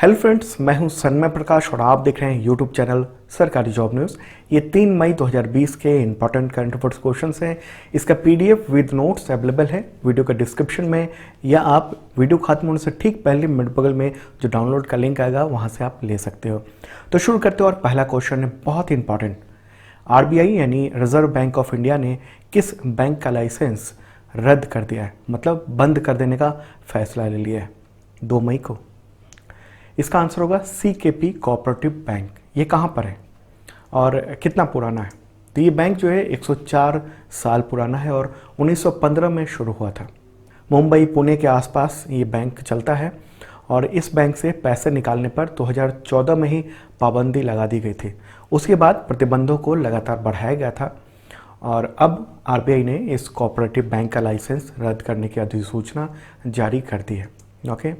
Hello friends, मैं हूं सन्मय प्रकाश और आप देख रहे हैं यूट्यूब चैनल सरकारी जॉब न्यूज़। ये 3 मई 2020 के इंपॉर्टेंट करंट अफेयर्स क्वेश्चंस हैं। इसका पीडीएफ विद नोट्स अवेलेबल है वीडियो के डिस्क्रिप्शन में, या आप वीडियो खत्म होने से ठीक पहले मिड बगल में जो डाउनलोड का लिंक आएगा वहाँ से आप ले सकते हो। तो शुरू करते हो और पहला क्वेश्चन है बहुत ही इंपॉर्टेंट। आरबीआई यानी रिजर्व बैंक ऑफ इंडिया ने किस बैंक का लाइसेंस रद्द कर दिया है, मतलब बंद कर देने का फैसला ले लिया है 2 मई को? इसका आंसर होगा सीकेपी कोऑपरेटिव बैंक। ये कहाँ पर है और कितना पुराना है? तो ये बैंक जो है 104 साल पुराना है और 1915 में शुरू हुआ था। मुंबई पुणे के आसपास ये बैंक चलता है और इस बैंक से पैसे निकालने पर 2014 में ही पाबंदी लगा दी गई थी। उसके बाद प्रतिबंधों को लगातार बढ़ाया गया था और अब आरबीआई ने इस कोऑपरेटिव बैंक का लाइसेंस रद्द करने की अधिसूचना जारी कर दी है। ओके,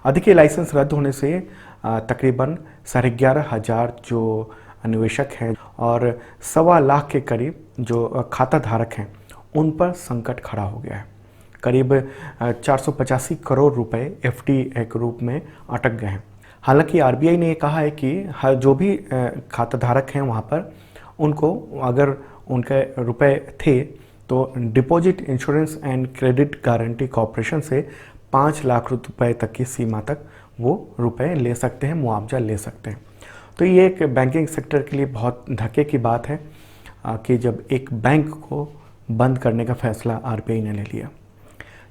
अधिक लाइसेंस रद्द होने से तकरीबन 11,500 जो निवेशक हैं और 1.25 लाख के करीब जो खाता धारक हैं उन पर संकट खड़ा हो गया है। करीब 485 करोड़ रुपए एफडी के रूप में अटक गए हैं। हालांकि आरबीआई ने कहा है कि जो भी खाता धारक हैं वहाँ पर उनको अगर उनके रुपए थे तो deposit insurance and credit guarantee corporation से 5 लाख रुपए तक की सीमा तक वो रुपए ले सकते हैं, मुआवजा ले सकते हैं। तो ये एक बैंकिंग सेक्टर के लिए बहुत धक्के की बात है कि जब एक बैंक को बंद करने का फैसला आरबीआई ने ले लिया।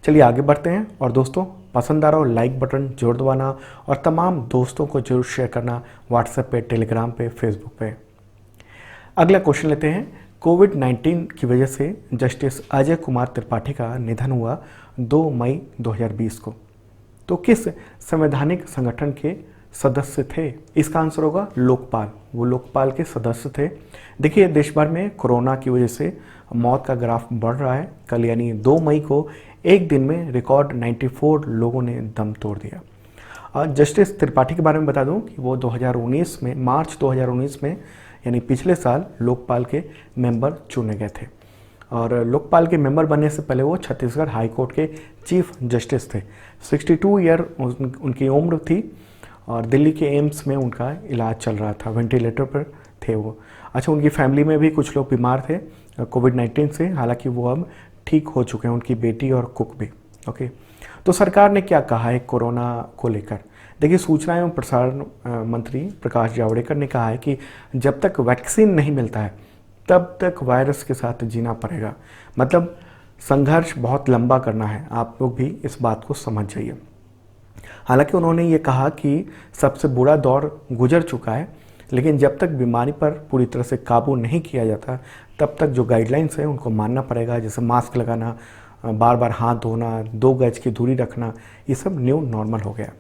चलिए आगे बढ़ते हैं और दोस्तों, पसंद आ रहा हो लाइक बटन जरूर दबाना और तमाम दोस्तों को जरूर शेयर करना व्हाट्सएप पे, टेलीग्राम पे, फेसबुक पे। अगला क्वेश्चन लेते हैं। कोविड-19 की वजह से जस्टिस अजय कुमार त्रिपाठी का निधन हुआ 2 मई 2020 को। तो किस संवैधानिक संगठन के सदस्य थे? इसका आंसर होगा लोकपाल। वो लोकपाल के सदस्य थे। देखिए, देश भर में कोरोना की वजह से मौत का ग्राफ बढ़ रहा है। कल यानी 2 मई को एक दिन में रिकॉर्ड 94 लोगों ने दम तोड़ दिया। जस्टिस त्रिपाठी के बारे में बता दूं कि वो 2019 में, मार्च 2019 में यानी पिछले साल लोकपाल के मेंबर चुने गए थे और लोकपाल के मेंबर बनने से पहले वो छत्तीसगढ़ हाई कोर्ट के चीफ जस्टिस थे। 62 ईयर उनकी उम्र थी और दिल्ली के एम्स में उनका इलाज चल रहा था, वेंटिलेटर पर थे वो। अच्छा, उनकी फैमिली में भी कुछ लोग बीमार थे कोविड-19 से, हालांकि वो अब ठीक हो चुके हैं, उनकी बेटी और कुक भी। ओके, तो सरकार ने क्या कहा है कोरोना को लेकर? देखिए, सूचना एवं प्रसारण मंत्री प्रकाश जावड़ेकर ने कहा है कि जब तक वैक्सीन नहीं मिलता है तब तक वायरस के साथ जीना पड़ेगा। मतलब संघर्ष बहुत लंबा करना है, आप लोग भी इस बात को समझ जाइए। हालांकि उन्होंने ये कहा कि सबसे बुरा दौर गुजर चुका है, लेकिन जब तक बीमारी पर पूरी तरह से काबू नहीं किया जाता तब तक जो गाइडलाइंस हैं उनको मानना पड़ेगा, जैसे मास्क लगाना, बार बार हाथ धोना, 2 गज की दूरी रखना, ये सब न्यू नॉर्मल हो गया।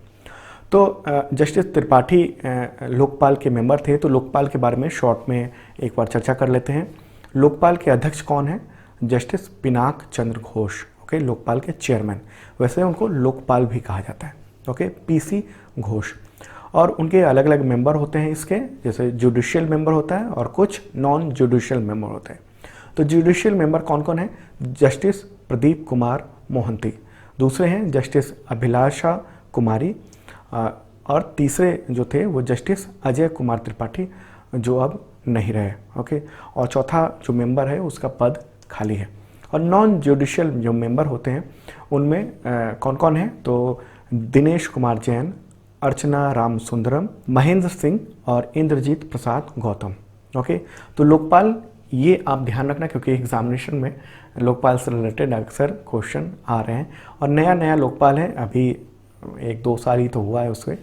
तो जस्टिस त्रिपाठी लोकपाल के मेंबर थे, तो लोकपाल के बारे में शॉर्ट में एक बार चर्चा कर लेते हैं। लोकपाल के अध्यक्ष कौन है? जस्टिस पिनाक चंद्र घोष। ओके, लोकपाल के चेयरमैन, वैसे उनको लोकपाल भी कहा जाता है। Okay, PC Ghosh. और उनके अलग अलग मेंबर होते हैं इसके, जैसे जुडिशियल मेंबर होता है और कुछ नॉन जुडिशियल मेंबर होते हैं। तो जुडिशियल मेंबर कौन कौन है? जस्टिस प्रदीप कुमार मोहंती, दूसरे हैं जस्टिस अभिलाषा कुमारी और तीसरे जो थे वो जस्टिस अजय कुमार त्रिपाठी, जो अब नहीं रहे। ओके, और चौथा जो मेंबर है उसका पद खाली है। और नॉन जुडिशियल जो मेंबर होते हैं उनमें कौन कौन है? तो दिनेश कुमार जैन, अर्चना राम सुंदरम, महेंद्र सिंह और इंद्रजीत प्रसाद गौतम। ओके, तो लोकपाल, ये आप ध्यान रखना क्योंकि एग्जामिनेशन में लोकपाल से रिलेटेड अक्सर क्वेश्चन आ रहे हैं और नया नया लोकपाल है, अभी 1-2 साल ही तो हुआ है उसके,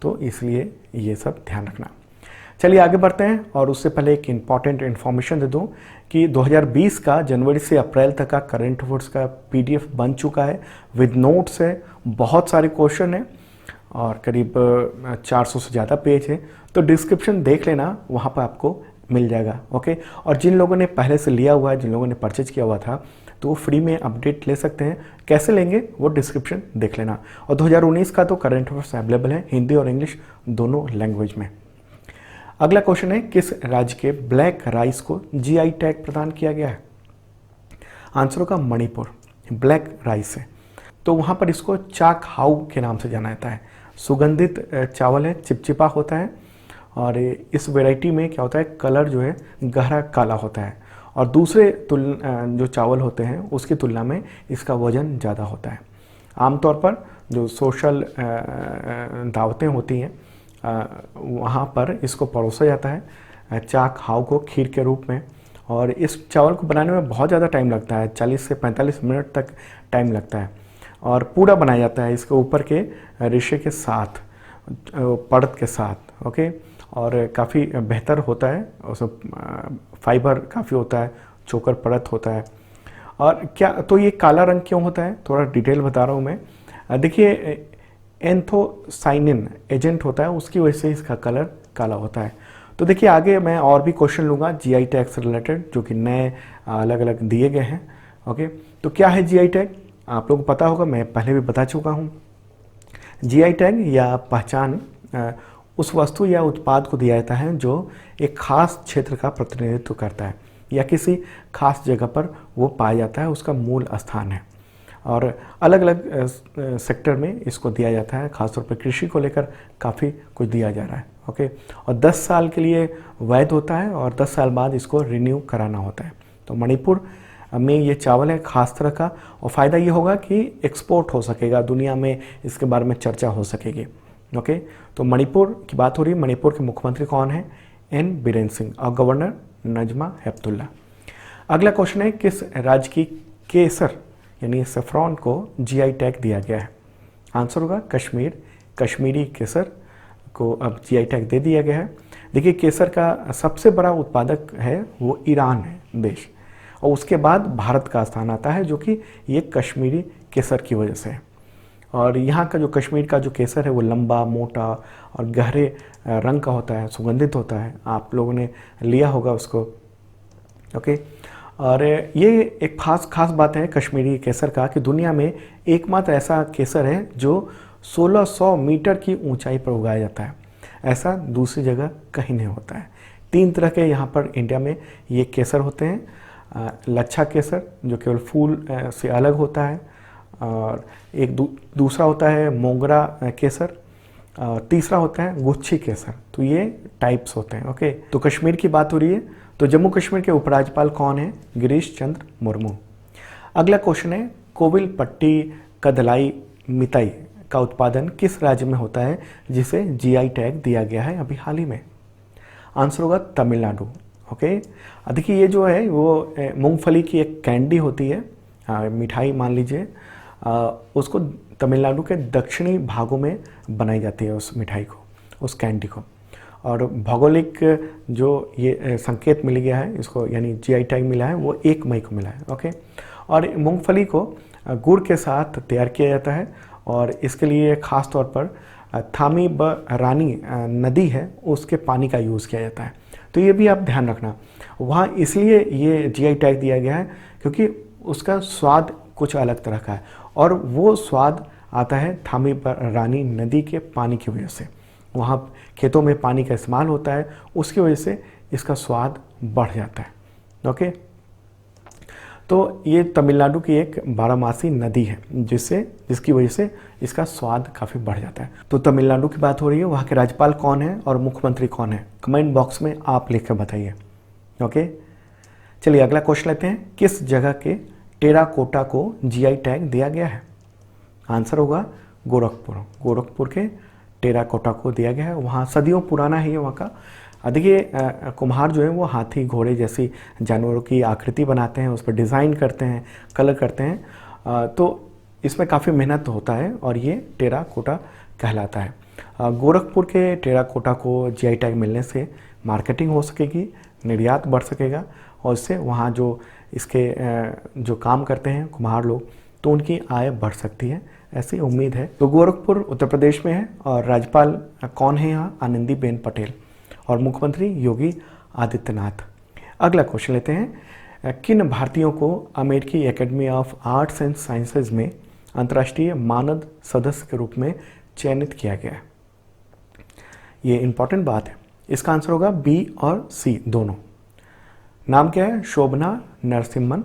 तो इसलिए ये सब ध्यान रखना। चलिए आगे बढ़ते हैं और उससे पहले एक इम्पॉर्टेंट इन्फॉर्मेशन दे दूं कि 2020 का जनवरी से अप्रैल तक का करंट अफेयर्स का पीडीएफ बन चुका है, विद नोट्स है, बहुत सारे क्वेश्चन हैं और करीब 400 से ज़्यादा पेज है। तो डिस्क्रिप्शन देख लेना, वहाँ पर आपको मिल जाएगा। ओके, और जिन लोगों ने पहले से लिया हुआ है, जिन लोगों ने परचेज किया हुआ था, तो वो फ्री में अपडेट ले सकते हैं। कैसे लेंगे वो डिस्क्रिप्शन देख लेना। और 2019 का तो करंट अफेयर्स अवेलेबल है हिंदी और इंग्लिश दोनों लैंग्वेज में। अगला क्वेश्चन है, किस राज्य के ब्लैक राइस को जीआई टैग प्रदान किया गया है? आंसर होगा मणिपुर। ब्लैक राइस है तो वहाँ पर इसको चाक हाउ के नाम से जाना जाता है। सुगंधित चावल है, चिपचिपा होता है और इस वैरायटी में क्या होता है, कलर जो है गहरा काला होता है और दूसरे जो चावल होते हैं उसकी तुलना में इसका वज़न ज़्यादा होता है। आमतौर पर जो सोशल दावतें होती हैं वहाँ पर इसको परोसा जाता है चा खाओ को खीर के रूप में। और इस चावल को बनाने में बहुत ज़्यादा टाइम लगता है, 40 से 45 मिनट तक टाइम लगता है और पूरा बनाया जाता है इसके ऊपर के रेशे के साथ, परत के साथ। ओके, और काफ़ी बेहतर होता है, उसमें फाइबर काफ़ी होता है, चोकर परत होता है। और क्या तो ये काला रंग क्यों होता है, थोड़ा डिटेल बता रहा हूँ मैं। देखिए, एंथोसाइनिन एजेंट होता है, उसकी वजह से इसका कलर काला होता है। तो देखिए आगे मैं और भी क्वेश्चन लूँगा जीआई टैग से रिलेटेड, जो कि नए अलग अलग दिए गए हैं। ओके, तो क्या है जीआई टैग, आप लोगों को पता होगा, मैं पहले भी बता चुका हूँ। जीआई टैग या पहचान उस वस्तु या उत्पाद को दिया जाता है जो एक खास क्षेत्र का प्रतिनिधित्व करता है या किसी खास जगह पर वो पाया जाता है, उसका मूल स्थान है। और अलग अलग सेक्टर में इसको दिया जाता है, खासतौर पर कृषि को लेकर काफ़ी कुछ दिया जा रहा है। ओके, और 10 साल के लिए वैध होता है और 10 साल बाद इसको रिन्यू कराना होता है। तो मणिपुर में ये चावल है खास तरह का, और फ़ायदा ये होगा कि एक्सपोर्ट हो सकेगा, दुनिया में इसके बारे में चर्चा हो सकेगी। ओके, तो मणिपुर की बात हो रही है। मणिपुर के मुख्यमंत्री कौन है, एन बीरेन सिंह, और गवर्नर नजमा हेपतुल्ला। अगला क्वेश्चन है, किस राज्य की केसर यानी सेफ्रॉन को जीआई टैग दिया गया है। आंसर होगा कश्मीर, कश्मीरी केसर को अब जीआई टैग दे दिया गया है। देखिए, केसर का सबसे बड़ा उत्पादक है वो ईरान है देश, और उसके बाद भारत का स्थान आता है, जो कि ये कश्मीरी केसर की वजह से है। और यहाँ का जो कश्मीर का जो केसर है वो लंबा, मोटा और गहरे रंग का होता है, सुगंधित होता है, आप लोगों ने लिया होगा उसको। ओके, और ये एक खास बात है कश्मीरी केसर का कि दुनिया में एकमात्र ऐसा केसर है जो 1600 मीटर की ऊंचाई पर उगाया जाता है। ऐसा दूसरी जगह कहीं नहीं होता है। 3 तरह के यहाँ पर इंडिया में ये केसर होते हैं। लच्छा केसर जो केवल फूल से अलग होता है, और एक दूसरा होता है मोगरा केसर, तीसरा होता है गुच्छी केसर। तो ये टाइप्स होते हैं। ओके, तो कश्मीर की बात हो रही है, तो जम्मू कश्मीर के उपराज्यपाल कौन है, गिरीश चंद्र मुर्मू। अगला क्वेश्चन है, कोविल पट्टी कदलाई मिताई का उत्पादन किस राज्य में होता है जिसे जीआई टैग दिया गया है अभी हाल ही में। आंसर होगा तमिलनाडु। ओके, देखिए ये जो है वो मूंगफली की एक कैंडी होती है, मिठाई मान लीजिए, उसको तमिलनाडु के दक्षिणी भागों में बनाई जाती है उस मिठाई को, उस कैंडी को। और भौगोलिक जो ये संकेत मिल गया है इसको, यानी जीआई टैग मिला है, वो 1 मई को मिला है। ओके, और मूंगफली को गुड़ के साथ तैयार किया जाता है और इसके लिए खास तौर पर थामीबरानी नदी है उसके पानी का यूज़ किया जाता है। तो ये भी आप ध्यान रखना, वहाँ इसलिए ये जीआई टैग दिया गया है क्योंकि उसका स्वाद कुछ अलग तरह का है, और वो स्वाद आता है थामीबरानी नदी के पानी की वजह से। वहाँ खेतों में पानी का इस्तेमाल होता है, उसकी वजह से इसका स्वाद बढ़ जाता है। ओके, तो ये तमिलनाडु की एक बारहमासी नदी है जिसकी वजह से इसका स्वाद काफ़ी बढ़ जाता है। तो तमिलनाडु की बात हो रही है, वहाँ के राज्यपाल कौन है और मुख्यमंत्री कौन है, कमेंट बॉक्स में आप लिख कर बताइए। ओके, चलिए अगला क्वेश्चन लेते हैं, किस जगह के टेराकोटा को जीआई टैग दिया गया है। आंसर होगा गोरखपुर। गोरखपुर के टेराकोटा को दिया गया है, वहाँ सदियों पुराना है ये वहाँ का। देखिए कुम्हार जो है वो हाथी, घोड़े जैसी जानवरों की आकृति बनाते हैं, उस पर डिज़ाइन करते हैं, कलर करते हैं, तो इसमें काफ़ी मेहनत होता है और ये टेराकोटा कहलाता है। गोरखपुर के टेराकोटा को जीआई टैग मिलने से मार्केटिंग हो सकेगी, निर्यात बढ़ सकेगा, और इससे वहाँ जो इसके जो काम करते हैं कुम्हार लोग, तो उनकी आय बढ़ सकती है, ऐसी उम्मीद है। तो गोरखपुर उत्तर प्रदेश में है, और राज्यपाल कौन है यहाँ, आनंदीबेन पटेल, और मुख्यमंत्री योगी आदित्यनाथ। अगला क्वेश्चन लेते हैं, किन भारतीयों को अमेरिकी academy of arts and sciences में अंतर्राष्ट्रीय मानद सदस्य के रूप में चयनित किया गया है। ये इंपॉर्टेंट बात है, इसका आंसर होगा बी और सी दोनों। नाम क्या है, शोभना नरसिम्हन,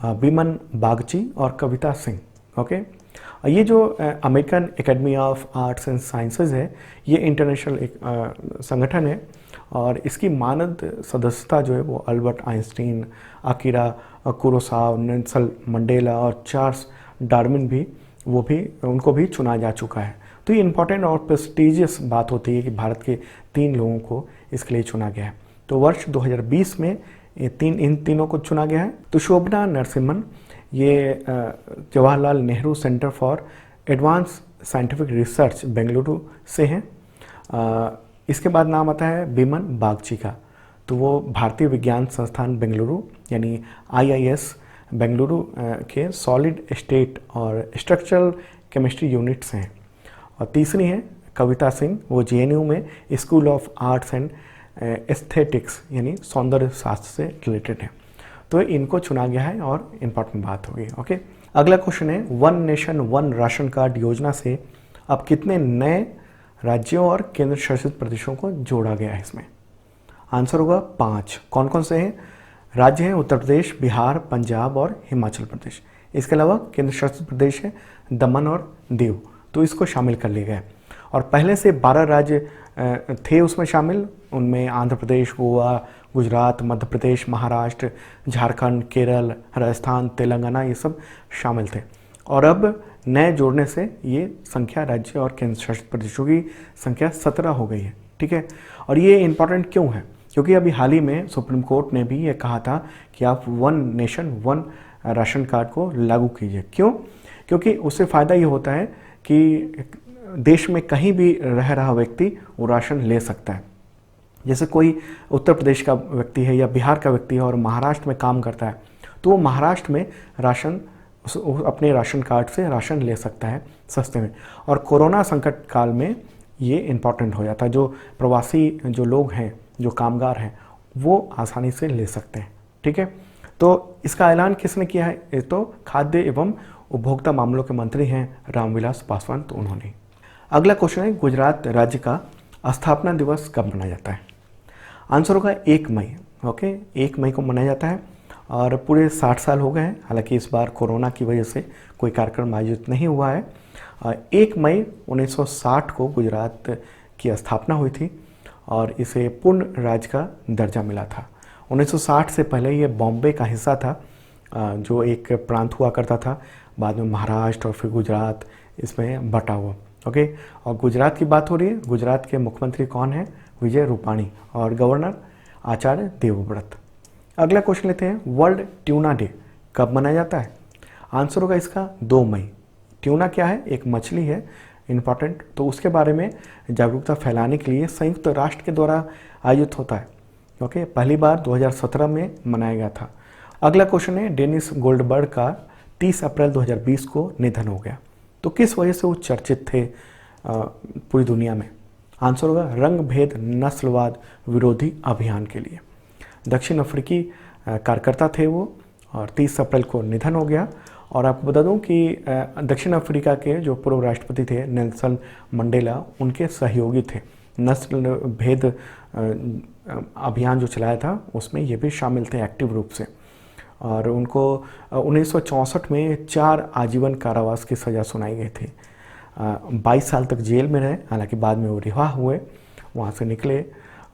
बिमन बागची और कविता सिंह। ओके, और ये जो American academy of arts and sciences है, ये इंटरनेशनल एक संगठन है और इसकी मानद सदस्यता जो है वो Albert Einstein, Akira Kurosawa, Nelson Mandela और चार्ल्स डार्विन भी उनको भी चुना जा चुका है। तो ये इंपॉर्टेंट और प्रेस्टिजियस बात होती है कि भारत के 3 लोगों को इसके लिए चुना गया है। तो वर्ष 2020 में इन तीनों को चुना गया है। तो शोभना नरसिम्हन ये Jawaharlal Nehru centre for advance scientific research Bengaluru से हैं। इसके बाद नाम आता है बिमन बागची का, तो वो भारतीय विज्ञान संस्थान बेंगलुरु यानी IIS बेंगलुरु के सॉलिड स्टेट और स्ट्रक्चरल केमिस्ट्री यूनिट्स हैं। और तीसरी है कविता सिंह, वो JNU में school of arts and aesthetics यानी सौंदर्य शास्त्र से रिलेटेड है। तो इनको चुना गया है और इम्पॉर्टेंट बात होगी। ओके, अगला क्वेश्चन है one nation one ration card योजना से अब कितने नए राज्यों और केंद्र शासित प्रदेशों को जोड़ा गया है इसमें? आंसर होगा 5। कौन कौन से हैं? राज्य हैं उत्तर प्रदेश, बिहार, पंजाब और हिमाचल प्रदेश। इसके अलावा केंद्र शासित प्रदेश है दमन और दीव, तो इसको शामिल कर लिया गया। और पहले से 12 राज्य थे उसमें शामिल, उनमें आंध्र प्रदेश, गोवा, गुजरात, मध्य प्रदेश, महाराष्ट्र, झारखंड, केरल, राजस्थान, तेलंगाना ये सब शामिल थे। और अब नए जोड़ने से ये संख्या राज्य और केंद्र शासित प्रदेशों की संख्या 17 हो गई है। ठीक है, और ये इम्पॉर्टेंट क्यों है? क्योंकि अभी हाल ही में सुप्रीम कोर्ट ने भी ये कहा था कि आप one nation one ration card को लागू कीजिए। क्यों? क्योंकि उससे फ़ायदा ये होता है कि देश में कहीं भी रह रहा व्यक्ति वो राशन ले सकता है। जैसे कोई उत्तर प्रदेश का व्यक्ति है या बिहार का व्यक्ति है और महाराष्ट्र में काम करता है, तो वो महाराष्ट्र में राशन अपने राशन कार्ड से राशन ले सकता है सस्ते में। और कोरोना संकट काल में ये इम्पॉर्टेंट हो जाता है। जो प्रवासी जो लोग हैं, जो कामगार हैं, वो आसानी से ले सकते हैं। ठीक है, तो इसका ऐलान किसने किया है? ये तो खाद्य एवं उपभोक्ता मामलों के मंत्री हैं रामविलास पासवान, तो उन्होंने। अगला क्वेश्चन है गुजरात राज्य का स्थापना दिवस कब मनाया जाता है? आंसर होगा 1 मई। ओके, 1 मई को मनाया जाता है और पूरे 60 साल हो गए हैं। हालांकि इस बार कोरोना की वजह से कोई कार्यक्रम आयोजित नहीं हुआ है। 1 मई 1960 को गुजरात की स्थापना हुई थी और इसे पूर्ण राज्य का दर्जा मिला था। 1960 से पहले ये बॉम्बे का हिस्सा था, जो एक प्रांत हुआ करता था। बाद में महाराष्ट्र और फिर गुजरात इसमें बटा हुआ। ओके, और गुजरात की बात हो रही है। गुजरात के मुख्यमंत्री कौन है? विजय रूपाणी, और गवर्नर आचार्य देवव्रत। अगला क्वेश्चन लेते हैं, वर्ल्ड ट्यूना डे कब मनाया जाता है? आंसर होगा इसका 2 मई। ट्यूना क्या है? एक मछली है, इम्पॉर्टेंट। तो उसके बारे में जागरूकता फैलाने के लिए संयुक्त राष्ट्र के द्वारा आयोजित होता है। ओके, पहली बार 2017 में मनाया गया था। अगला क्वेश्चन है, डेनिस गोल्डबर्ग का 30 अप्रैल 2020 को निधन हो गया। तो किस वजह से वो चर्चित थे पूरी दुनिया में? आंसर होगा रंग भेद नस्लवाद विरोधी अभियान के लिए। दक्षिण अफ्रीकी कार्यकर्ता थे वो, और 30 अप्रैल को निधन हो गया। और आपको बता दूं कि दक्षिण अफ्रीका के जो पूर्व राष्ट्रपति थे नेल्सन मंडेला, उनके सहयोगी थे। नस्ल भेद अभियान जो चलाया था उसमें ये भी शामिल थे एक्टिव रूप से। और उनको 1964 में 4 आजीवन कारावास की सज़ा सुनाई गई थी। 22 साल तक जेल में रहे, हालांकि बाद में वो रिहा हुए, वहाँ से निकले।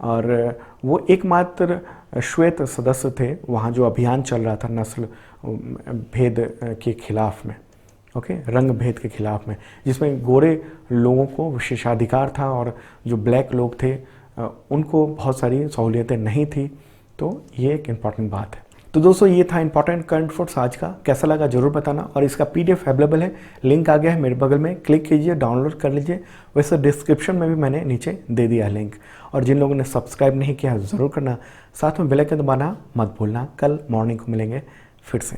और वो एकमात्र श्वेत सदस्य थे वहाँ जो अभियान चल रहा था नस्ल भेद के खिलाफ में। ओके, रंग भेद के खिलाफ में, जिसमें गोरे लोगों को विशेषाधिकार था और जो ब्लैक लोग थे उनको बहुत सारी सहूलियतें नहीं थी। तो ये एक इम्पॉर्टेंट बात है। तो दोस्तों, ये था इंपॉर्टेंट करंट अफेयर्स आज का। कैसा लगा जरूर बताना। और इसका PDF अवेलेबल है, लिंक आ गया है मेरे बगल में, क्लिक कीजिए, डाउनलोड कर लीजिए। वैसे डिस्क्रिप्शन में भी मैंने नीचे दे दिया है लिंक। और जिन लोगों ने सब्सक्राइब नहीं किया ज़रूर करना, साथ में बेल आइकन दबाना मत भूलना। कल मॉर्निंग को मिलेंगे फिर से।